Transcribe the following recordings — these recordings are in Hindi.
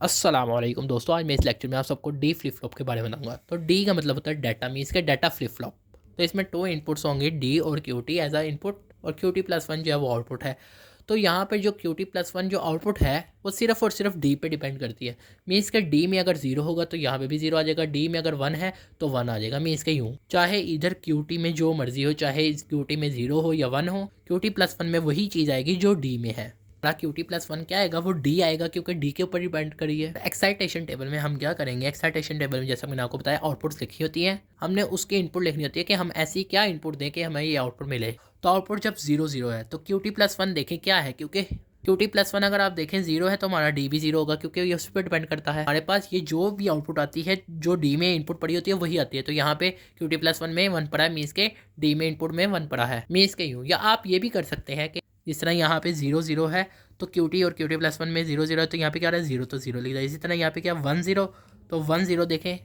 अस्सलाम वालेकुम दोस्तों, आज मैं इस लेक्चर में आप सबको डी फ्लिप फ्लॉप के बारे में बताऊंगा। तो डी का मतलब होता है डाटा, मीन्स के डाटा फ्लिप फ्लॉप। तो इसमें 2 इनपुट्स होंगे, डी और क्यूटी एज अ इनपुट, और क्यूटी प्लस वन जो है वो आउटपुट है। तो यहाँ पर जो क्यूटी प्लस वन जो आउटपुट है वो सिर्फ और सिर्फ डी पे डिपेंड करती है। मीन्स के डी में अगर जीरो होगा तो यहाँ पे भी जीरो आ जाएगा, डी में अगर वन है तो वन आ जाएगा। मीन्स के यूँ चाहे इधर क्यूटी में जो मर्जी हो, चाहे इस क्यूटी में जीरो हो या वन हो, क्यूटी प्लस वन में वही चीज़ आएगी जो डी में है। क्यूटी प्लस वन क्या आएगा, वो डी आएगा, क्योंकि डी के ऊपर डिपेंड करी है। एक्साइटेशन टेबल में हम क्या करेंगे, एक्साइटेशन टेबल में जैसा मैंने आपको बताया आउटपुट्स लिखी होती है, हमने उसकी इनपुट लिखनी होती है कि हम ऐसी क्या इनपुट दें कि हमें ये आउटपुट मिले। तो आउटपुट जब जीरो जीरो है तो क्यूटी प्लस वन देखें क्या है, क्योंकि क्यूटी प्लस वन अगर आप देखें जीरो है तो हमारा डी भी जीरो होगा, क्योंकि ये उस पर डिपेंड करता है। हमारे पास ये जो भी आउटपुट आती है जो डी में इनपुट पड़ी होती है वही आती है। तो यहाँ पे क्यूटी प्लस वन में वन पड़ा है, मीन्स के डी में इनपुट में वन पड़ा है, मीन्स के यूँ। या आप ये भी कर सकते हैं कि जिस तरह यहाँ पे जीरो जीरो है तो क्यूटी और क्यूटी प्लस वन में जीरो जीरो है, तो यहाँ पे क्या रहा है जीरो, तो जीरो लिख दिया। इसी तरह यहाँ पे क्या वन जीरो, तो वन जीरो देखें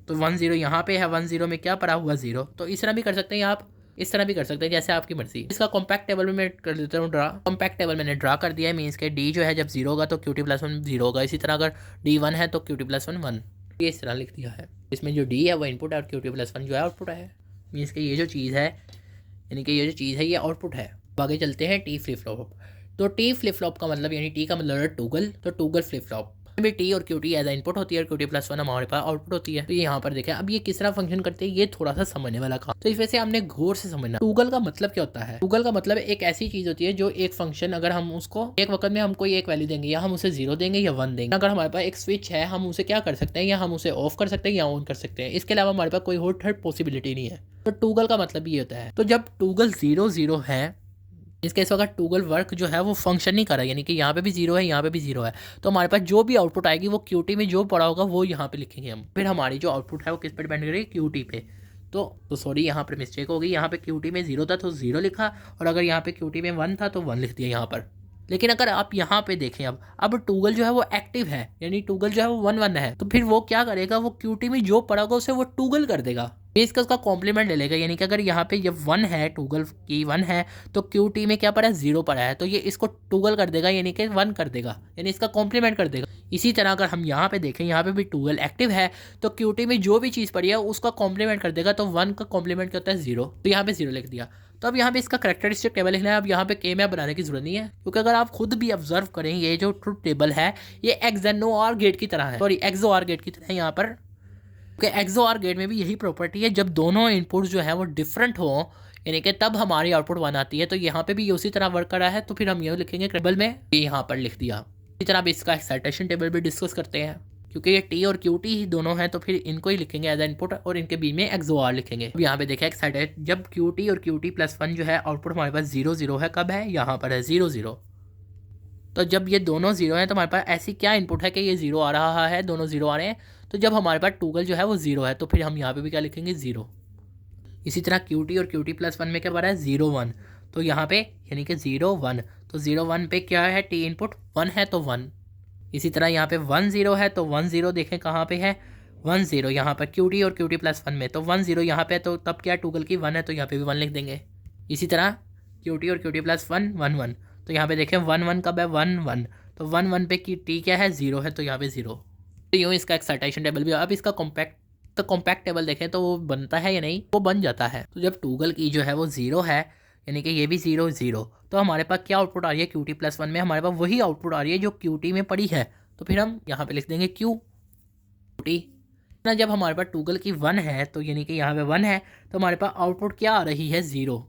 तो वन जीरो यहाँ पे है, वन जीरो में क्या पड़ा हुआ जीरो। तो इस तरह भी कर सकते हैं आप, इस तरह भी कर सकते हैं, जैसे आपकी मर्जी। इसका कॉम्पैक्ट टेबल में मैं कर देता हूँ ड्रा। कॉम्पैक्ट टेबल मैंने ड्रा कर दिया है, मीन्स के डी जो है जब जीरो होगा तो क्यूटी प्लस वन जीरो होगा। इसी तरह अगर डी वन है तो क्यूटी प्लस वन वन, ये इस तरह लिख दिया है। इसमें जो डी है वो इनपुट है और क्यूटी प्लस वन जो है आउटपुट है। मीन्स के ये जो चीज़ है, यानी कि ये जो चीज़ है ये आउटपुट है। आगे चलते हैं टी फ्लिप फ्लॉप। तो टी फ्लिप फ्लॉप का मतलब, यानी टी का मतलब है टूगल, तो टूगल फ्लिप फ्लॉप भी टी और क्यूटी एज इनपुट होती है और क्यूटी प्लस वन हमारे पास आउटपुट होती है। तो ये यहाँ पर देखें, अब ये किस तरह फंक्शन करते हैं ये थोड़ा सा समझने वाला काम। तो इस वजह से हमने गौर से समझना। टूगल का मतलब क्या होता है, टूगल का मतलब एक ऐसी चीज होती है जो एक फंक्शन, अगर हम उसको एक वक्त में हम कोई एक वैल्यू देंगे, या हम उसे जीरो देंगे या वन देंगे। अगर हमारे पास एक स्विच है हम उसे क्या कर सकते हैं, या हम उसे ऑफ कर सकते हैं या ऑन कर सकते हैं। इसके अलावा हमारे पास कोई और थर्ड पॉसिबिलिटी नहीं है। तो टूगल का मतलब ये होता है। तो जब टूगल जीरो जीरो है, इसके इस वक्त टूगल वर्क जो है वो फंक्शन नहीं कर रहा है, यानी कि यहाँ पे भी जीरो है यहाँ पे भी जीरो है। तो हमारे पास जो भी आउटपुट आएगी वो क्यूटी में जो पड़ा होगा वो यहाँ पे लिखेंगे हम। फिर हमारी जो आउटपुट है वो किस पे डिपेंड करेगी, क्यूटी पे। तो सॉरी यहाँ पर मिस्टेक हो गई, यहाँ पे क्यूटी में जीरो था तो जीरो लिखा, और अगर यहाँ पे क्यूटी में वन था तो वन लिख दिया यहाँ पर। लेकिन अगर आप यहाँ पे देखें, अब टूगल जो है वो एक्टिव है, यानी टूगल जो है वो वन वन है, तो फिर वो क्या करेगा, वो क्यूटी में जो पड़ा होगा उसे वो टूगल कर देगा, इसका उसका कॉम्प्लीमेंट ले लेगा। यानी कि अगर यहाँ पे जब वन है, टूगल की वन है, तो क्यूटी में क्या पड़ा है, जीरो पड़ा है, तो ये इसको टूगल कर देगा, यानी कि वन कर देगा, यानी इसका कॉम्प्लीमेंट कर देगा। इसी तरह अगर हम यहाँ पे देखें, यहाँ पे भी टूगल एक्टिव है, तो क्यूटी में जो भी चीज़ पड़ी है उसका कॉम्प्लीमेंट कर देगा, तो वन का कॉम्प्लीमेंट क्या होता है, जीरो। तो यहाँ पे जीरो लिख दिया। तो अब यहाँ पे इसका करेक्टरिस्टिक टेबल लिखना है। अब यहाँ पे के मैप बनाने की जरूरत नहीं है, क्योंकि अगर आप खुद भी ऑब्जर्व करें ये जो ट्रुथ टेबल है ये एक्सओआर गेट की तरह है, सॉरी एक्सओआर गेट की तरह है यहाँ पर। क्योंकि एक्सओआर गेट में भी यही प्रॉपर्टी है, जब दोनों इनपुट जो है वो डिफरेंट हो, यानी कि तब हमारी आउटपुट वन आती है। तो यहाँ पे भी ये उसी तरह वर्क कर रहा है, तो फिर हम ये लिखेंगे टेबल में, ये यहाँ पर लिख दिया। इसी तरह अब इसका एक्साइटेशन टेबल भी डिस्कस करते हैं, क्योंकि ये टी और क्यूटी ही दोनों हैं, तो फिर इनको ही लिखेंगे एज इनपुट, और इनके बीच में एक्सओआर लिखेंगे। अब यहाँ पे देखा एक्साइटेड, जब क्यूटी और क्यूटी प्लस वन जो है आउटपुट हमारे पास जीरो जीरो है, कब है, यहाँ पर है जीरो जीरो। तो जब ये दोनों जीरो हैं तो हमारे पास ऐसी क्या इनपुट है कि ये जीरो आ रहा है, दोनों जीरो आ रहे हैं। तो जब हमारे पास टूगल जो है वो जीरो है, तो फिर हम यहाँ पे भी क्या लिखेंगे, जीरो। इसी तरह क्यूटी और क्यूटी प्लस वन में क्या पड़ा है, जीरो वन, तो यहाँ पे यानी कि जीरो वन, तो जीरो वन पे क्या है, टी इनपुट वन है तो वन। इसी तरह यहाँ पे वन जीरो है तो वन जीरो देखें कहाँ पे है, वन जीरो यहाँ पर क्यूटी और क्यूटी प्लस वन में, तो वन जीरो यहाँ पे, तो तब क्या टूगल की वन है तो यहाँ पे भी वन लिख देंगे। इसी तरह क्यूटी और QT plus one one one, तो यहाँ पे देखें वन वन कब है, वन वन, तो वन वन पे की टी क्या है, जीरो है, तो यहाँ पे जीरो। तो यूँ इसका एक्साइटेशन टेबल भी। अब इसका कॉम्पैक्ट टेबल देखें तो वो बनता है या नहीं, वो बन जाता है। तो जब टूगल की जो है वो जीरो है, यानी कि ये भी जीरो जीरो, तो हमारे पास क्या आउटपुट आ रही है, क्यूटी प्लस वन में हमारे पास वही आउटपुट आ रही है जो क्यूटी में पड़ी है। तो फिर हम यहाँ पे लिख देंगे क्यूटी ना। जब हमारे पास टूगल की वन है, तो यानी कि यहाँ पे वन है, तो हमारे पास आउटपुट क्या आ रही है, जीरो,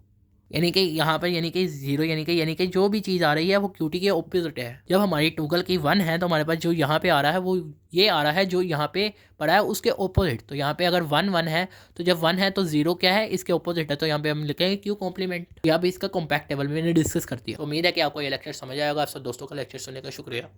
यानी कि यहाँ पर यानी कि जीरो, यानी कि जो भी चीज़ आ रही है वो क्यूटी के ऑपोजिट है। जब हमारी टूगल की वन है तो हमारे पास जो यहाँ पे आ रहा है वो ये आ रहा है जो यहाँ पे पड़ा है उसके ऑपोजिट। तो यहाँ पे अगर वन वन है तो जब वन है तो जीरो क्या है, इसके ऑपोजिट है, तो यहाँ पे हम लिखेंगे क्यू कॉम्प्लीमेंट। यहाँ भी इसका कॉम्पैक्ट टेबल मैंने डिस्कस कर दिया। तो उम्मीद है कि आपको ये लेक्चर समझ आएगा। आप सब दोस्तों का लेक्चर सुनने का शुक्रिया।